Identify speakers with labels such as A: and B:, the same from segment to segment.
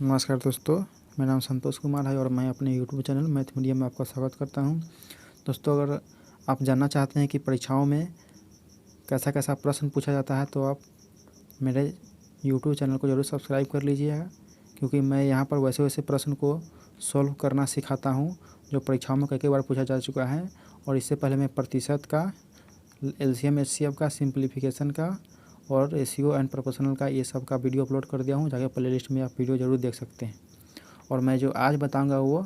A: नमस्कार दोस्तों, मेरा नाम संतोष कुमार है और मैं अपने यूट्यूब चैनल मैथ मीडिया में आपका स्वागत करता हूं। दोस्तों, अगर आप जानना चाहते हैं कि परीक्षाओं में कैसा कैसा प्रश्न पूछा जाता है तो आप मेरे यूट्यूब चैनल को ज़रूर सब्सक्राइब कर लीजिएगा, क्योंकि मैं यहां पर वैसे वैसे प्रश्न को सॉल्व करना सिखाता हूं जो परीक्षाओं में कई बार पूछा जा चुका है। और इससे पहले मैं प्रतिशत का, एलसीएम एचसीएफ का, सिंप्लीफिकेशन का और रेशियो एंड प्रोपोर्शनल का ये सब का वीडियो अपलोड कर दिया हूँ। जाके प्लेलिस्ट में आप वीडियो ज़रूर देख सकते हैं। और मैं जो आज बताऊंगा वो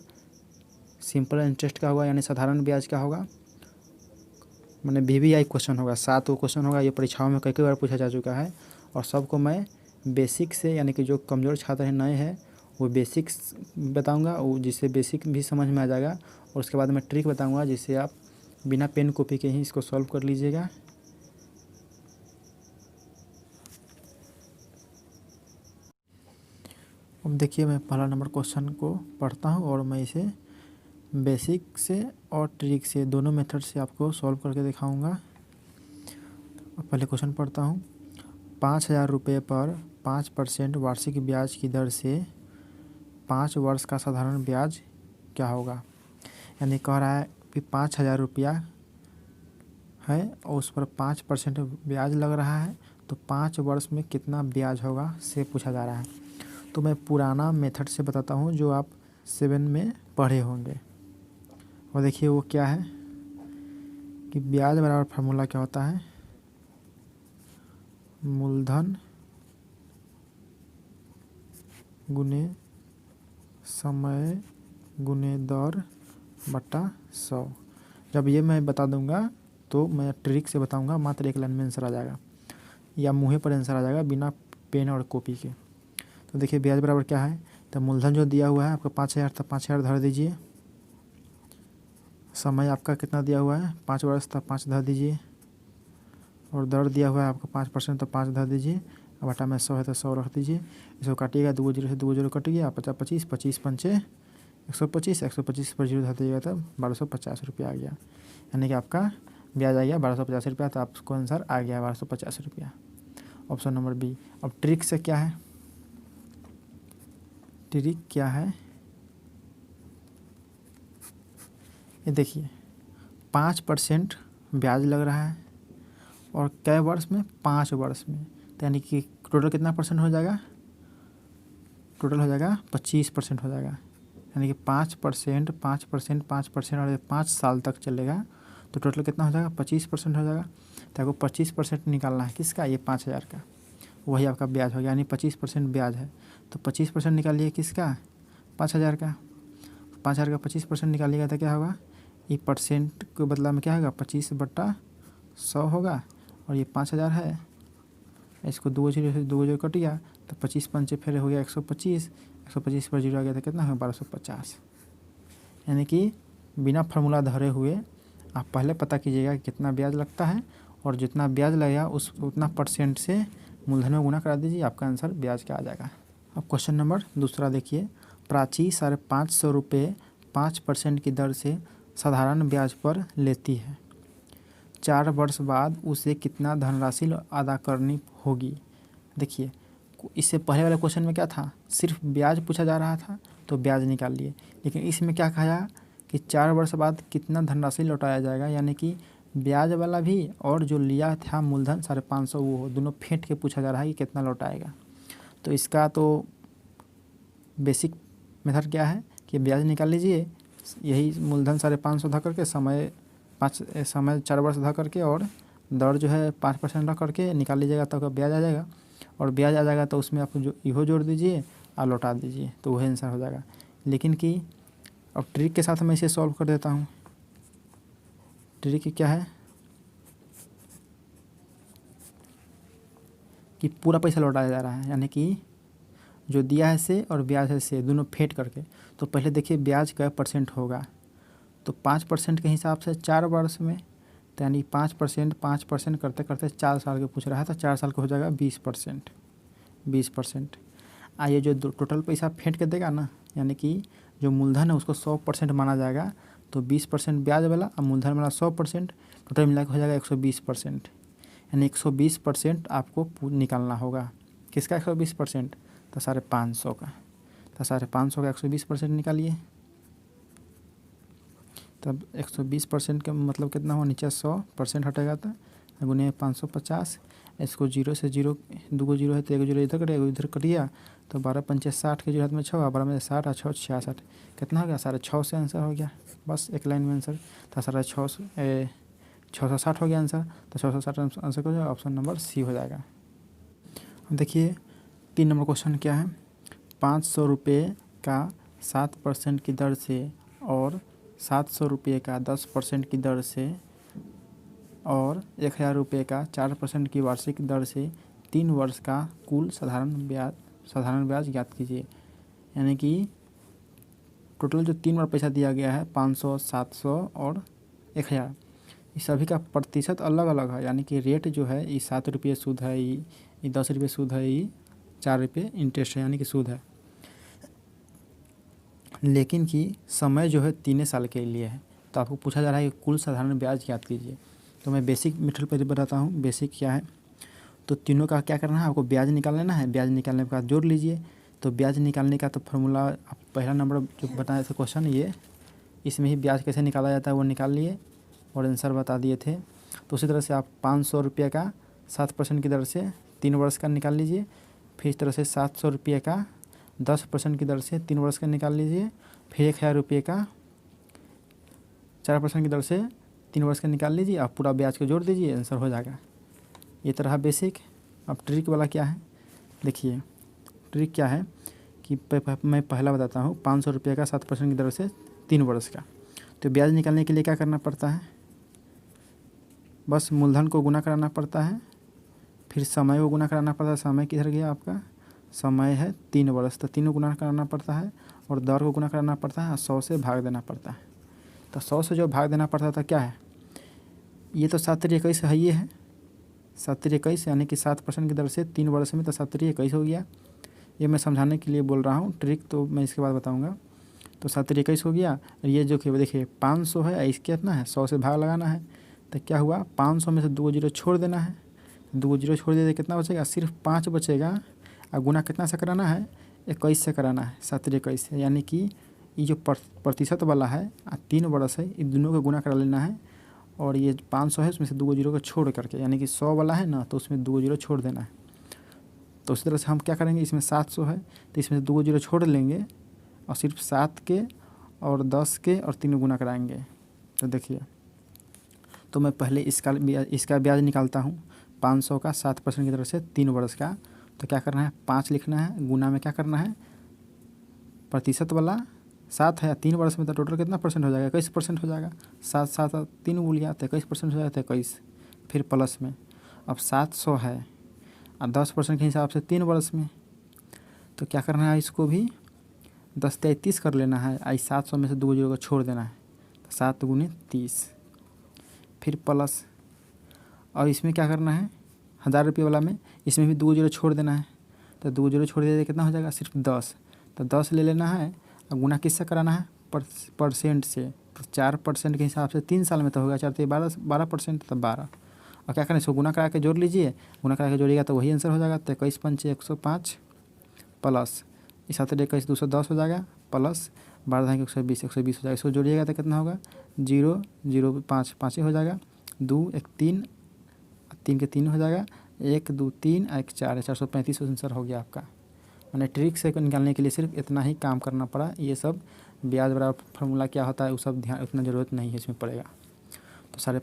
A: सिंपल इंटरेस्ट का होगा, यानी साधारण ब्याज का होगा। मैंने वीवीआई क्वेश्चन होगा, 7 क्वेश्चन होगा। ये परीक्षाओं में कई बार पूछा जा चुका है और सबको मैं बेसिक से, यानी कि जो कमज़ोर छात्र हैं, नए हैं, वो बेसिक्स बताऊँगा, जिससे बेसिक भी समझ में आ जाएगा। और उसके बाद मैं ट्रिक बताऊँगा जिससे आप बिना पेन कॉपी के ही इसको सॉल्व कर लीजिएगा। अब देखिए, मैं पहला नंबर क्वेश्चन को पढ़ता हूँ और मैं इसे बेसिक से और ट्रिक से दोनों मेथड से आपको सॉल्व करके दिखाऊंगा। पहले क्वेश्चन पढ़ता हूँ। 5,000 रुपये पर 5% वार्षिक ब्याज की दर से 5 वर्ष का साधारण ब्याज क्या होगा। यानी कह रहा है कि 5,000 रुपया है और उस पर 5% ब्याज लग रहा है, तो 5 वर्ष में कितना ब्याज होगा से पूछा जा रहा है। तो मैं पुराना मेथड से बताता हूँ जो आप 7 में पढ़े होंगे। और देखिए वो क्या है कि ब्याज बराबर फार्मूला क्या होता है, मूलधन गुने समय गुने दर बटा 100। जब ये मैं बता दूंगा तो मैं ट्रिक से बताऊंगा, मात्र एक लाइन में आंसर आ जाएगा या मुँह पर आंसर आ जाएगा बिना पेन और कॉपी के। तो देखिए ब्याज बराबर क्या है, तो मूलधन जो दिया हुआ है आपका 5,000, तो 5,000 धर दीजिए। समय आपका कितना दिया हुआ है, 5 वर्ष, तो 5 धर दीजिए। और दर दिया हुआ है आपका 5%, तो 5 धर दीजिए। अब बटा में 100 है तो 100 रख दीजिए। इसको काटिएगा, 2 जीरो से 2 जीरो कट गया, 50 25, 25 पंचे 125, 125 पर जीरो धर दीजिएगा तब 1250 रुपया आ गया। यानी कि आपका ब्याज आ गया 1250 रुपया। तो आपको आंसर आ गया 1250 रुपया, ऑप्शन नंबर बी। अब ट्रिक से क्या है, ट्रिक क्या है, ये देखिए 5% ब्याज लग रहा है और कै वर्ष में, 5 वर्ष में। तो यानी कि टोटल कितना परसेंट हो जाएगा, टोटल हो जाएगा 25% हो जाएगा। यानी कि 5%, 5%, 5% और 5 साल तक चलेगा, तो टोटल कितना हो जाएगा, 25% हो जाएगा। तो आपको 25% निकालना है किसका, ये 5,000 का, वही आपका ब्याज हो गया। यानी 25% ब्याज है, तो 25% निकालिए किसका, 5,000 का। 5,000 का 25% निकालिएगा तो क्या होगा, ये परसेंट के बदला में क्या होगा, 25/100 होगा। और ये 5,000 है, इसको 2 जीरो से 2 जीरो कट गया, तो 25 पंचे फिर हो गया 125, 125 पर जीरो आ गया तो कितना होगा, 1250। यानी कि बिना फार्मूला धरे हुए आप पहले पता कीजिएगा कि कितना ब्याज लगता है, और जितना ब्याज लगेगा उस उतना परसेंट से मूलधन में गुना करा दीजिए, आपका आंसर ब्याज का आ जाएगा। अब क्वेश्चन नंबर दूसरा देखिए। प्राची 550 रुपये 5% की दर से साधारण ब्याज पर लेती है। 4 वर्ष बाद उसे कितना धनराशि अदा करनी होगी। देखिए इससे पहले वाले क्वेश्चन में क्या था, सिर्फ ब्याज पूछा जा रहा था तो ब्याज निकाल लिए। लेकिन इसमें क्या कहा कि 4 वर्ष बाद कितना धनराशि लौटाया जाएगा, यानी कि ब्याज वाला भी और जो लिया था मूलधन 550 वो दोनों फेंट के पूछा जा रहा है कि कितना लौटाएगा। तो इसका तो बेसिक मेथड क्या है कि ब्याज निकाल लीजिए, यही मूलधन 550 धा करके, समय 4 वर्ष धा करके, और दर जो है 5% रख करके निकाल लीजिएगा, तब तो ब्याज आ जाएगा। और ब्याज आ जाएगा तो उसमें आप जो इहो जोड़ दीजिए और लौटा दीजिए, तो वही आंसर हो जाएगा। लेकिन कि अब ट्रिक के साथ मैं इसे सॉल्व कर देता हूँ। ट्रिक क्या है कि पूरा पैसा लौटाया जा रहा है, यानी कि जो दिया है से और ब्याज है से दोनों फेंट करके। तो पहले देखिए ब्याज का परसेंट होगा, तो 5% के हिसाब से 4 वर्ष में, तो यानी 5% करते करते 4 साल के पूछ रहा है, तो 4 साल का हो जाएगा 20%। 20% आइए जो टोटल पैसा फेंट के देगा ना, यानी कि जो मूलधन है उसको 100% माना जाएगा, तो 20% ब्याज वाला और मूलधन वाला 100%, टोटल मिला के हो जाएगा 120%। यानी 120% आपको निकालना होगा। किसका 120%, तो 550 का। तो 550 का 120% निकालिए, तब 120% का मतलब कितना हुआ, नीचे 100% हटेगा तो गुने 550। इसको जीरो से जीरो, 2 जीरो है तो 1 जीरो इधर कटेगा, इधर कटिया तो 12 पंचे 60 के जो हाथ में 6, 12 में 60 और 6 66, कितना हो गया 650 से आंसर हो गया। बस एक लाइन में आंसर, तो 660 हो गया आंसर। तो 660 आंसर हो जाएगा, ऑप्शन नंबर सी हो जाएगा। देखिए 3 नंबर क्वेश्चन क्या है, 500 रुपये का 7% की दर से और 700 रुपये का 10% की दर से और 1000 रुपये का 4% की वार्षिक दर से 3 वर्ष का कुल साधारण ब्याज ज्ञात कीजिए। यानी कि टोटल जो 3 बार पैसा दिया गया है 500, 700 और 1000, इस सभी का प्रतिशत अलग अलग है। यानी कि रेट जो है ये 7 रुपये सूद है, ये 10 रुपये सूद है, ये 4 रुपये इंटरेस्ट है यानी कि सूद है। लेकिन कि समय जो है 3 साल के लिए है। तो आपको पूछा जा रहा है कि कुल साधारण ब्याज ज्ञात कीजिए। तो मैं बेसिक मेथड पर बताता हूँ। बेसिक क्या है, तो तीनों का क्या करना है, आपको ब्याज निकाल लेना है। ब्याज निकालने के बाद जोड़ लीजिए। तो ब्याज निकालने का तो फॉर्मूला आप पहला नंबर जो बताए थे क्वेश्चन, ये इसमें ही ब्याज कैसे निकाला जाता है वो निकाल लिए और आंसर बता दिए थे। तो उसी तरह से आप 500 रुपये का 7% की दर से 3 वर्ष का निकाल लीजिए। फिर इस तरह से 700 रुपये का 10% की दर से 3 वर्ष का निकाल लीजिए। फिर 1000 रुपये का 4% की दर से 3 वर्ष का निकाल लीजिए। आप पूरा ब्याज को जोड़ दीजिए, आंसर हो जाएगा। ये तरह बेसिक। अब ट्रिक वाला क्या है, देखिए ट्रिक क्या है कि मैं पहला बताता हूँ। 500 रुपये का 7% की दर से 3 वर्ष का, तो ब्याज निकालने के लिए क्या करना पड़ता है, बस मूलधन को गुना कराना पड़ता है, फिर समय को गुना कराना पड़ता है। समय किधर गया आपका, समय है 3 वर्ष, तो 3 गुना कराना पड़ता है और दर को गुना कराना पड़ता है और 100 से भाग देना पड़ता है। तो 100 से जो भाग देना पड़ता था क्या है, ये तो 7×21 है, ये है 7×21 यानी कि 7% की दर से 3 वर्ष में, तो 7×21 हो गया। ये मैं समझाने के लिए बोल रहा हूँ, ट्रिक तो मैं इसके बाद बताऊँगा। तो 7×21 हो गया। ये जो कि देखिए 500 है, इसके कितना है 100 से भाग लगाना है। तो क्या हुआ, 500 में से 2 जीरो छोड़ देना है। 2 जीरो छोड़ दे, कितना बचेगा, सिर्फ 5 बचेगा। और गुना कितना से कराना है, 21 से कराना है, 7×21 से। यानी कि ये जो प्रतिशत वाला है 3 वर्ष है, इन दोनों को गुना करा लेना है। और ये 500 है, उसमें से 2 जीरो को छोड़ करके, यानी कि 100 वाला है ना, तो उसमें 2 जीरो छोड़ देना है। तो उसी तरह से हम क्या करेंगे, इसमें 700 है तो इसमें से 2 जीरो छोड़ लेंगे और सिर्फ 7 के और 10 के और 3 गुना कराएंगे। तो देखिए, तो मैं पहले इसका ब्याज निकालता हूँ। 500 का 7% की तरफ से 3 वर्ष का, तो क्या करना है, 5 लिखना है, गुना में क्या करना है, प्रतिशत वाला 7 है, 3 वर्ष में तो टोटल कितना परसेंट हो जाएगा, 21% हो जाएगा। 7 7 3 बोल गया तो 21% हो जाएगा, तो 21। फिर प्लस में अब 700 है और 10% के हिसाब से 3 वर्ष में, तो क्या करना है, इसको भी 10×33 कर लेना है। 700 में से 2 जीरो को छोड़ देना है, तो 7×30। फिर प्लस, और इसमें क्या करना है, 1000 रुपये वाला में इसमें भी 2 जीरो छोड़ देना है। तो 2 जीरो छोड़ दे, कितना हो जाएगा, सिर्फ 10। तो 10 ले लेना है और गुना किससे कराना है, परसेंट से। तो 4% के हिसाब से 3 साल में तो होगा 4 तो 12%, तो 12। और क्या करना है, इसको गुना करा के जोड़ लीजिए। गुना करा के जोड़िएगा तो वही आंसर हो जाएगा। तो 21 पंचे 105 प्लस 7×21 210 हो जाएगा, प्लस 12 120 120 हो जाएगा। इसको जोड़िएगा तो कितना होगा, 0 0 5 5 ही हो जाएगा। 2 1 3 3 के 3 हो जाएगा, 1 2 3 1 4 435 आंसर हो गया आपका। मैंने ट्रिक से निकालने के लिए सिर्फ इतना ही काम करना पड़ा। ये सब ब्याज बराबर फार्मूला क्या होता है वो सब ध्यान, उतना ज़रूरत नहीं है इसमें पड़ेगा। तो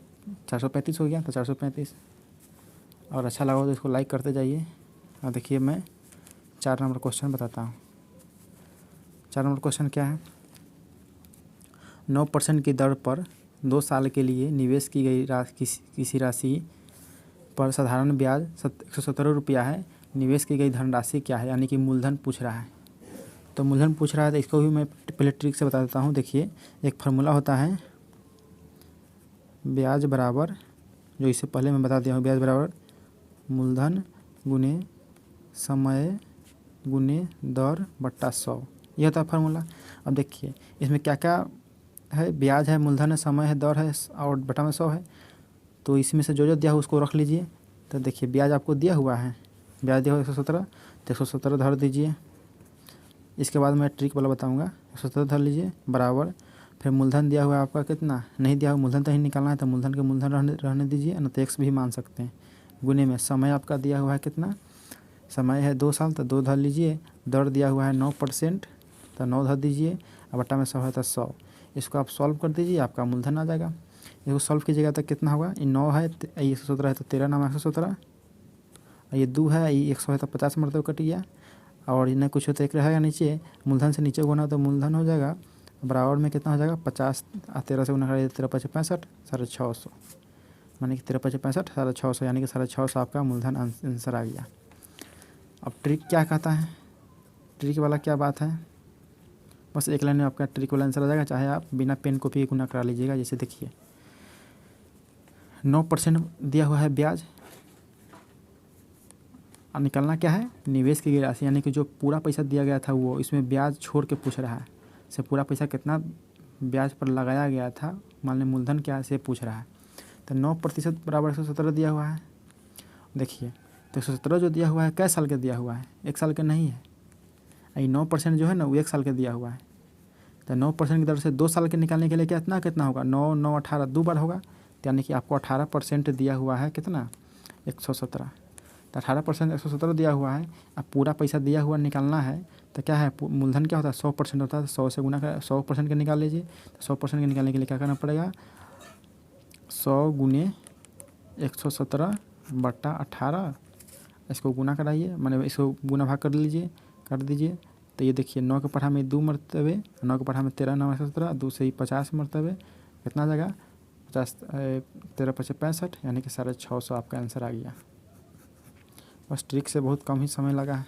A: 435 हो गया, तो 435। और अच्छा लगा तो इसको लाइक करते जाइए। और देखिए मैं 4 नंबर क्वेश्चन बताता हूँ। 4 नंबर क्वेश्चन क्या है, 9% की दर पर 2 साल के लिए निवेश की गई किसी राशि पर साधारण ब्याज 117 रुपया है। निवेश की गई धनराशि क्या है, यानी कि मूलधन पूछ रहा है। तो मूलधन पूछ रहा है तो इसको भी मैं पहले ट्रिक से बता देता हूँ। देखिए एक फार्मूला होता है, ब्याज बराबर, जो इससे पहले मैं बता दिया हूँ, ब्याज बराबर मूलधन गुने समय गुने दर बट्टा 100, ये होता है फार्मूला। अब देखिए इसमें क्या क्या है, ब्याज है, मूलधन है, समय है, दर है और बटा में 100 है। तो इसमें से जो जो दिया हो उसको रख लीजिए। तो देखिए ब्याज आपको दिया हुआ है, ब्याज दिया हुआ 117, तो 117 धर दीजिए। इसके बाद मैं ट्रिक वाला बताऊँगा। 117 धर लीजिए बराबर, फिर मूलधन दिया हुआ है आपका कितना, नहीं दिया हुआ मूलधन तो ही निकालना है, तो मूलधन के मूलधन रहने दीजिए, न तो एक्स भी मान सकते हैं। गुने में समय आपका दिया हुआ है कितना, समय है 2 साल तो 2 धर लीजिए, दर दिया हुआ है 9% तो 9 धर दीजिए, और बट्टा में 100 है तो 100। इसको आप सॉल्व कर दीजिए, आपका मूलधन आ जाएगा। इसको सॉल्व कीजिएगा तो कितना होगा, ये 9 है, ये 117 है तो 13 नाम 117, ये 2 है, ये 100 है तो 50 मरतबा कट गया, और इन्हें कुछ होता एक रहेगा नीचे, मूलधन से नीचे होना तो मूलधन हो जाएगा, बराबर में कितना हो जाएगा 50, 13 से गुना करिए 13 5 65, 650, यानी कि 13 5 65 650, यानी कि 650 आपका मूलधन आंसर आ गया। अब ट्रिक क्या कहता है, ट्रिक वाला क्या बात है, बस एक लाइन में आपका ट्रिक वाला आंसर आ जाएगा, चाहे आप बिना पेन कॉपी गुना करा लीजिएगा। जैसे देखिए 9% दिया हुआ है ब्याज, और निकलना क्या है, निवेश की गई राशि, यानी कि जो पूरा पैसा दिया गया था वो इसमें ब्याज छोड़ के पूछ रहा है, से पूरा पैसा कितना ब्याज पर लगाया गया था, मान लें मूलधन क्या है से पूछ रहा है। तो 9% बराबर 117 दिया हुआ है। देखिए तो 117 जो दिया हुआ है कै साल का दिया हुआ है, 1 साल का नहीं है, ये 9% जो है ना वो 1 साल का दिया हुआ है। तो 9% की दर से 2 साल के निकालने के लिए कितना होगा, 9 9 18 2 बार होगा, तो यानी कि आपको 18% दिया हुआ है कितना, 117। तो 18% 117 दिया हुआ है, अब पूरा पैसा दिया हुआ निकालना है, तो क्या है मूलधन क्या होता है 100% होता है, 100 से गुना कर 100% के निकाल लीजिए। तो 100% के निकालने के लिए क्या करना पड़ेगा, 100 गुने 117 बट्टा 18, इसको गुना कराइए, मैंने इसको गुना भाग कर लीजिए, कर दीजिए। तो ये देखिए 9 के पढ़ा में 2 मरतबे, 9 के पढ़ा में 13 9 117, 2 से ही 50 मरतबे, कितना आ जाएगा 50, 13 5 65, यानी कि 650 आपका आंसर आ गया। बस ट्रिक से बहुत कम ही समय लगा है।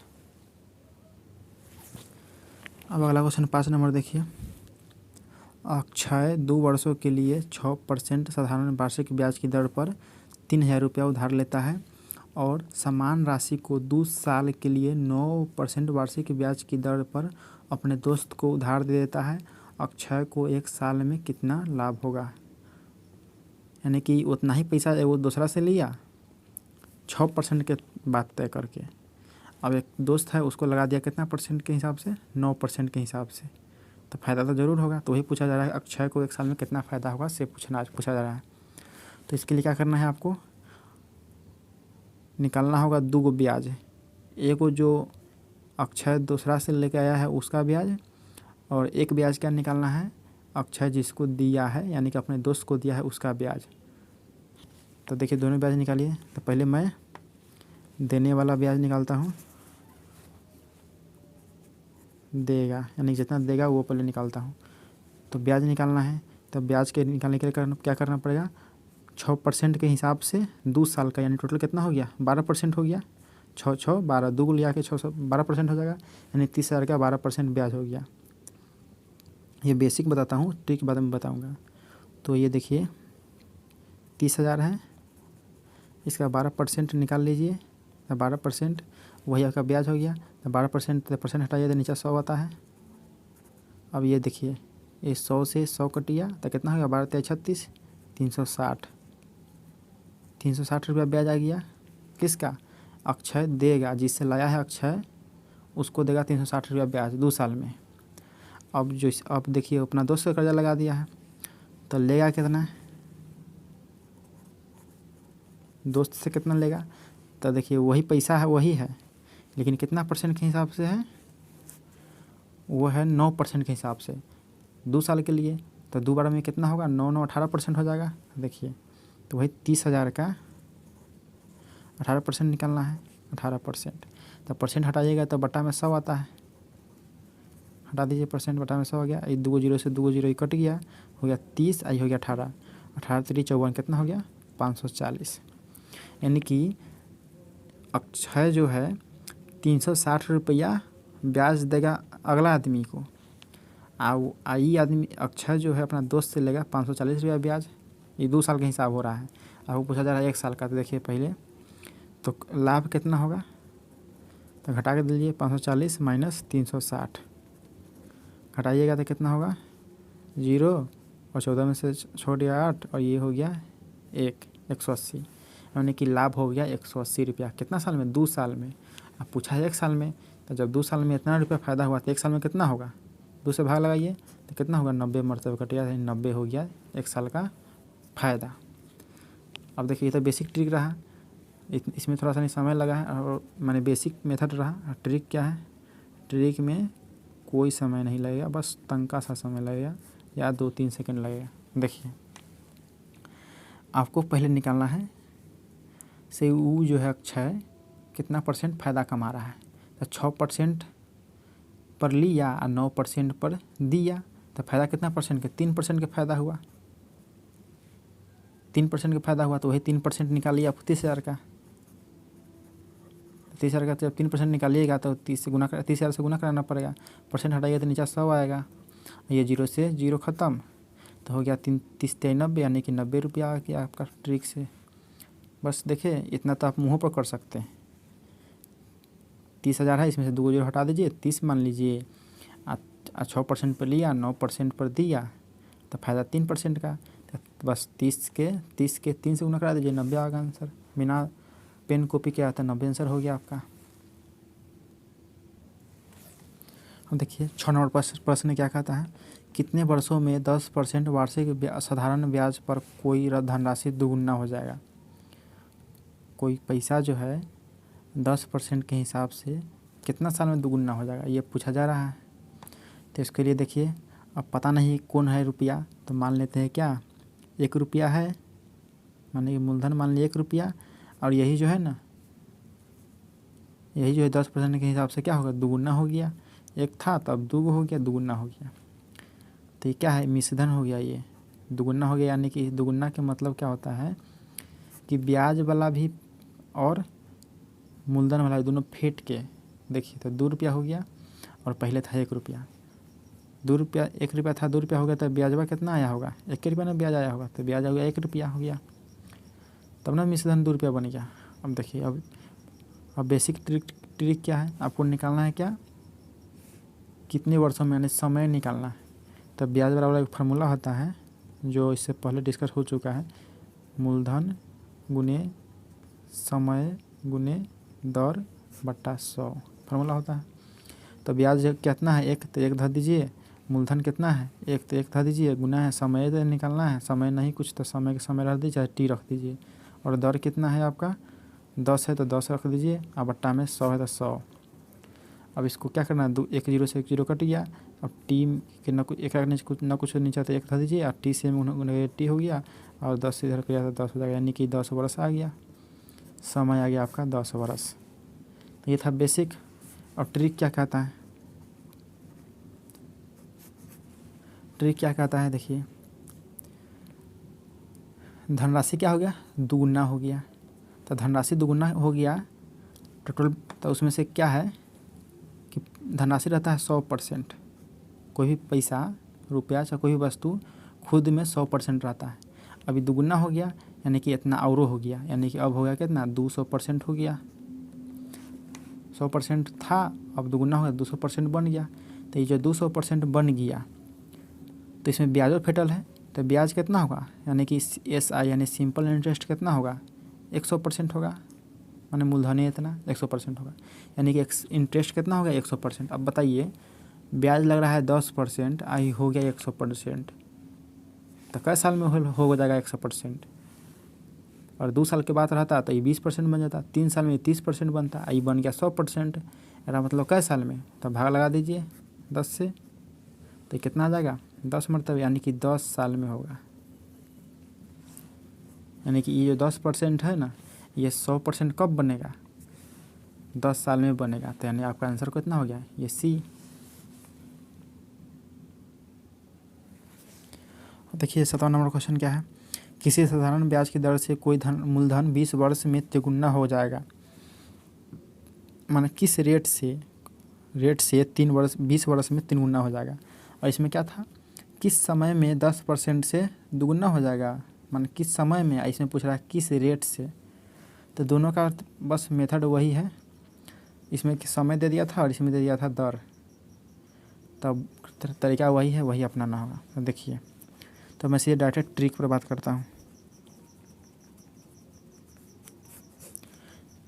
A: अब अगला क्वेश्चन 5 नंबर देखिए, अक्षय 2 वर्षों के लिए 6% साधारण वार्षिक ब्याज की दर पर 3000 रुपया उधार लेता है और समान राशि को 2 साल के लिए 9% वार्षिक ब्याज की दर पर अपने दोस्त को उधार दे देता है। अक्षय को 1 साल में कितना लाभ होगा, यानी कि उतना ही पैसा वो दूसरा से लिया 6% के बात तय करके, अब एक दोस्त है उसको लगा दिया कितना परसेंट के हिसाब से, 9% के हिसाब से, तो फ़ायदा तो ज़रूर होगा। तो वही पूछा जा रहा है अक्षय को 1 साल में कितना फ़ायदा होगा से पूछा जा रहा है। तो इसके लिए क्या करना है, आपको निकालना होगा 2 गो ब्याज, एक जो अक्षय दूसरा से लेके आया है उसका ब्याज, और एक ब्याज क्या निकालना है, अक्षय जिसको दिया है यानी कि अपने दोस्त को दिया है उसका ब्याज। तो देखिए दोनों ब्याज निकालिए। तो पहले मैं देने वाला ब्याज निकालता हूँ, देगा यानी जितना देगा वो पहले निकालता हूँ। तो ब्याज निकालना है, तो ब्याज के निकालने के लिए क्या करना पड़ेगा, 6% के हिसाब से 2 साल का, यानी टोटल कितना हो गया 12% हो गया, 6 6 12 2 लिया के 6 12% हो जाएगा, यानी 30,000 का 12% ब्याज हो गया। ये बेसिक बताता हूँ, ट्रिक बाद में बताऊँगा। तो ये देखिए 30,000 है, इसका 12% निकाल लीजिए, 12% वही आपका ब्याज हो गया। तो 12% हटाइए तो नीचे 100 आता है। अब ये देखिए ये 100 से 100 कट गया तो कितना हो गया, 12 3 36, 360 रुपया ब्याज आ गया। किसका, अक्षय देगा, जिससे लाया है अक्षय उसको देगा 360 रुपया ब्याज 2 साल में। अब देखिए अपना दोस्त का कर्जा लगा दिया है, तो लेगा कितना, दोस्त से कितना लेगा, तो देखिए वही पैसा है वही है, लेकिन कितना परसेंट के हिसाब से है, वो है 9% के हिसाब से 2 साल के लिए। तो 2 बार में कितना होगा, 9 9 18% हो जाएगा। देखिए तो वही 30,000 का 18% निकालना है, 18%। तो परसेंट हटाइएगा तो बट्टा में 100 आता है, हटा दीजिए परसेंट, बटा में 100 हो गया। ये 2 जीरो से 2 जीरो कट गया, हो गया 30, आई हो गया 18, 18 3 54, कितना हो गया 540। यानी कि अक्षय जो है 360 रुपया ब्याज देगा अगला आदमी को, आई आदमी अक्षय जो है अपना दोस्त से लेगा 540 रुपया ब्याज। ये 2 साल का हिसाब हो रहा है, आपको पूछा जा रहा है 1 साल का। तो देखिए पहले तो लाभ कितना होगा, तो घटा के दीजिए 540 माइनस 360, घटाइएगा तो कितना होगा 0, और 14 में से छोड़ दिया 8, और ये हो गया 180, यानी कि लाभ हो गया 180 रुपया। कितना साल में, 2 साल में। अब पूछा है 1 साल में, तो जब 2 साल में इतना रुपया फ़ायदा हुआ तो 1 साल में कितना होगा, 2 से भाग लगाइए तो कितना होगा, 90 मरतबा कट गया, 90 हो गया 1 साल का फ़ायदा। अब देखिए ये तो बेसिक ट्रिक रहा, इसमें थोड़ा सा नहीं समय लगा है और मैंने बेसिक मेथड रहा। और ट्रिक क्या है, ट्रिक में कोई समय नहीं लगेगा, बस तनका सा समय लगेगा या 2-3 सेकंड लगेगा। देखिए आपको पहले निकालना है से वो जो है अक्षय कितना % फ़ायदा कमा रहा है। तो 6% पर लिया और 9% पर दिया तो फ़ायदा कितना % का, 3% का फ़ायदा हुआ, 3% का फ़ायदा हुआ। तो वही 3% निकालिए आप 30,000 का, 30,000 का जब 3% निकालिएगा तो 30,000 से गुना कराना पड़ेगा, % हटाइए तो नीचे 100 आएगा। ये 0 से 0 ख़त्म तो हो गया 30-90 यानी कि 90 रुपया आ गया आपका ट्रिक से। बस देखिए इतना तो आप मुँह पर कर सकते हैं। 30,000 है, इसमें से 2 0 हटा दीजिए, 30 मान लीजिए, 6% पर लिया, 9% पर दिया तो फ़ायदा 3% का। तो बस 30 के 3 से गुना करा दीजिए, 90 आ गया आंसर। बिना पेन कॉपी के आता 90 आंसर हो गया आपका। अब देखिए 6 नंबर प्रश्न क्या कहता है, कितने वर्षों में 10% वार्षिक साधारण ब्याज पर कोई धनराशि दोगुना हो जाएगा। कोई पैसा जो है 10% के हिसाब से कितना साल में दोगुना हो जाएगा, ये पूछा जा रहा है। तो इसके लिए देखिए अब पता नहीं कौन है रुपया, तो मान लेते हैं क्या 1 रुपया है, मानिए मूलधन मान लिया 1 रुपया, और यही जो है ना, यही जो है 10% के हिसाब से क्या होगा, दोगुना हो गया। 1 था तो अब 2 हो गया, दोगुना हो गया। तो ये क्या है, मिश्रधन हो गया, ये दोगुना हो गया। यानी कि दोगुना के मतलब क्या होता है कि ब्याज वाला भी और मूलधन वाला दोनों फेंट के देखिए तो 2 रुपया हो गया, और पहले था 1 रुपया, 2 रुपया 1 रुपया था 2 रुपया हो गया, तो ब्याजवा कितना आया होगा, 1 रुपया ना ब्याज आया होगा, तो ब्याज आ गया 1 रुपया हो गया, तब ना मिश्रधन 2 रुपया बन गया। अब देखिए अब बेसिक ट्रिक क्या है, आपको निकालना है क्या, कितने वर्षों में, यानी समय निकालना है। तब ब्याज वाला एक फार्मूला होता है जो इससे पहले डिस्कस हो चुका है, मूलधन गुने समय गुने दर बट्टा 100 फार्मूला होता है। तो ब्याज कितना है, 1 तो 1 धर दीजिए, मूलधन कितना है 1 तो 1 धर दीजिए, गुना है समय तो निकालना है, समय नहीं कुछ तो समय के समय रख दीजिए, चाहे टी रख दीजिए, और दर कितना है आपका 10 है तो 10 रख दीजिए, और बट्टा में 100 है तो 100। अब इसको क्या करना है, 1 0 से 1 0 कट गया। अब टी के न कुछ एक कुछ नीचे तो 1 धर दीजिए, और टी से टी हो गया, और 10 से इधर गया तो 10 हो जाएगा, यानी कि 10 वर्ष आ गया, समय आ गया आपका 10 वर्ष। तो ये था बेसिक। और ट्रिक क्या कहता है, ट्रिक क्या कहता है, देखिए धनराशि क्या हो गया, दुगुना हो गया। तो धनराशि दुगुना हो गया टोटल, तो उसमें से क्या है कि धनराशि रहता है 100%, कोई भी पैसा रुपया चाहे कोई भी वस्तु खुद में 100% रहता है। अभी दुगुना हो गया यानी कि इतना और हो गया, यानी कि अब हो गया कितना 200% हो गया, 100% था अब दुगुना हो गया 200% बन गया। तो ये जो 200% बन गया तो इसमें ब्याज और फेटल है, तो ब्याज कितना होगा, यानी कि SI यानी सिंपल इंटरेस्ट कितना होगा 100% होगा, माने मूलधन है इतना 100% होगा, यानी कि इंटरेस्ट कितना होगा 100%। अब बताइए ब्याज लग रहा है 10%, आई हो गया 100%, तो कै साल में हो जाएगा 100%। और 2 साल के बाद रहता तो ये 20% बन जाता, 3 साल में 30% बनता, आई बन गया 100%। यार मतलब कै साल में, तो भाग लगा दीजिए 10 से, तो कितना आ जाएगा 10 मरतबा, यानी कि 10 साल में होगा। यानी कि ये जो 10% है ना, ये 100% कब बनेगा 10 साल में बनेगा। तो यानी आपका आंसर कितना हो गया, ये सी। देखिए 7वां नंबर क्वेश्चन क्या है, किसी साधारण ब्याज की दर से कोई मूलधन 20 वर्ष में तिगुना हो जाएगा। माने किस रेट से 20 वर्ष में 3 गुना हो जाएगा। और इसमें क्या था, किस समय में 10% से दुगुना हो जाएगा, माने किस समय में, इसमें पूछ रहा है किस रेट से। तो दोनों का बस मेथड वही है, इसमें समय दे दिया था और इसमें दे दिया था दर, तब तरीका वही है, वही अपनाना होगा। तो देखिए, तो मैं सीधे डायरेक्ट ट्रिक पर बात करता हूँ।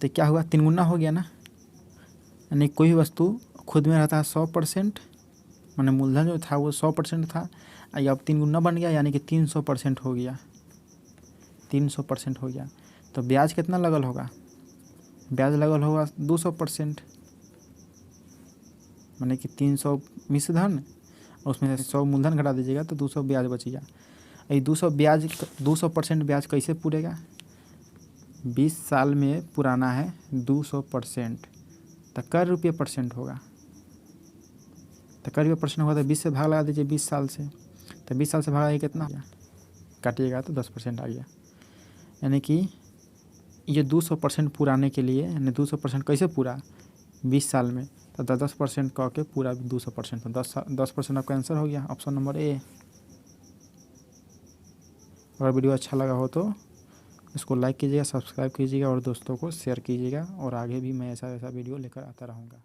A: तो क्या हुआ, 3 गुना हो गया ना, यानी कोई भी वस्तु खुद में रहता है 100%, मैंने मूलधन जो था वो 100% था, अब 3 गुना बन गया यानी कि 300% हो गया, 300% हो गया। तो ब्याज कितना लगल होगा, ब्याज लगल होगा 200%, माने कि 300 मिश्र धन और उसमें से 100 मूलधन घटा दीजिएगा तो 200 ब्याज बचेगा। ये 200% ब्याज कैसे पूरेगा, 20 साल में पुराना है 200%, तो कै रुपये परसेंट होगा, तो कै रुपये परसेंट होगा, तो 20 से भाग लगा दीजिए 20 साल से, तो 20 साल से भागा ये कितना काटिएगा तो 10% आ गया। यानी कि ये 200% पुराने के लिए, यानी 200% कैसे पूरा 20 साल में, तो 10% कह के पूरा 200%, तो 10% आपका आंसर हो गया, ऑप्शन नंबर ए। अगर वीडियो अच्छा लगा हो तो इसको लाइक कीजिएगा, सब्सक्राइब कीजिएगा और दोस्तों को शेयर कीजिएगा, और आगे भी मैं ऐसा वीडियो लेकर आता रहूँगा।